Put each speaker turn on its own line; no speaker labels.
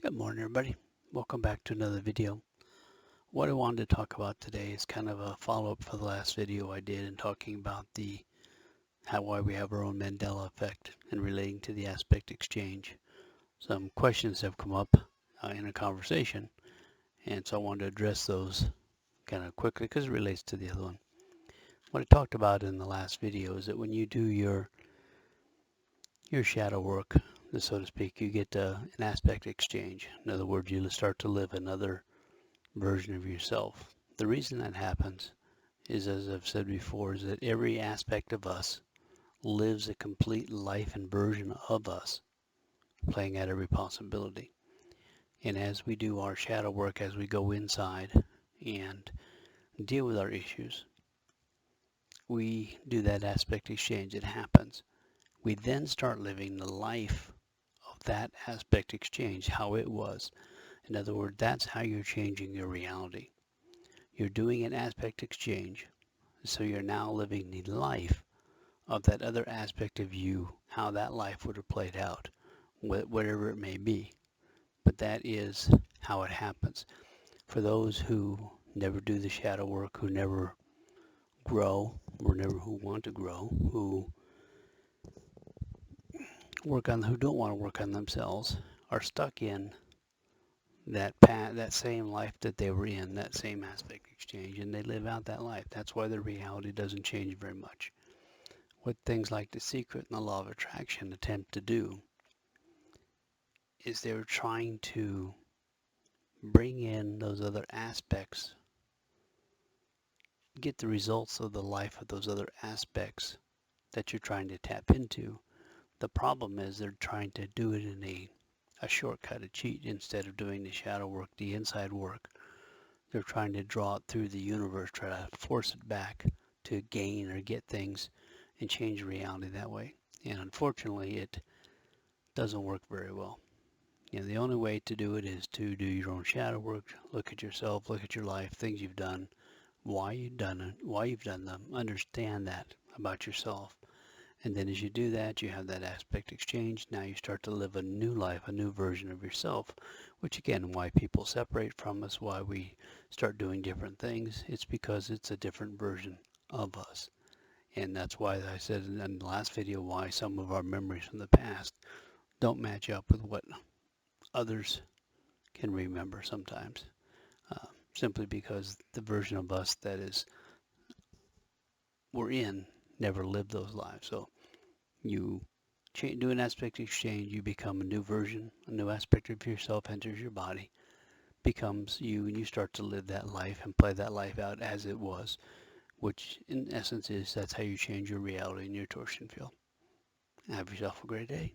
Good morning, everybody. Welcome back to another video. What I wanted to talk about today is kind of a follow-up for the last video I did in talking about why we have our own Mandela effect and relating to the aspect exchange. Some questions have come up in a conversation, and so I wanted to address those kind of quickly because it relates to the other one. What I talked about in the last video is that when you do your shadow work, so to speak, you get an aspect exchange. In other words, you start to live another version of yourself. The reason that happens is, as I've said before, is that every aspect of us lives a complete life and version of us, playing out every possibility. And as we do our shadow work, as we go inside and deal with our issues, we do that aspect exchange. It happens. We then start living the life of that aspect exchange, how it was. In other words, that's how you're changing your reality. You're doing an aspect exchange, so you're now living the life of that other aspect of you, how that life would have played out, whatever it may be. But that is how it happens. For those who never do the shadow work, who never grow, or never who want to grow, who who don't want to work on themselves, are stuck in that same life that they were in, that same aspect exchange, and they live out that life. That's why their reality doesn't change very much. What things like The Secret and the Law of Attraction attempt to do is they're trying to bring in those other aspects, get the results of the life of those other aspects that you're trying to tap into. The problem is they're trying to do it in a shortcut, a cheat, instead of doing the shadow work, the inside work. They're trying to draw it through the universe, try to force it back to gain or get things and change reality that way. And unfortunately, it doesn't work very well. The only way to do it is to do your own shadow work, look at yourself, look at your life, things you've done, why you've done it, why you've done them, understand that about yourself. And then as you do that, you have that aspect exchange. Now you start to live a new life, a new version of yourself, which again, why people separate from us, why we start doing different things. It's because it's a different version of us. And that's why I said in the last video why some of our memories from the past don't match up with what others can remember sometimes, simply because the version of us that is we're in never lived those lives. So you do an aspect exchange, you become a new version, a new aspect of yourself enters your body, becomes you, and you start to live that life and play that life out as it was, which in essence is that's how you change your reality and your torsion field. Have yourself a great day.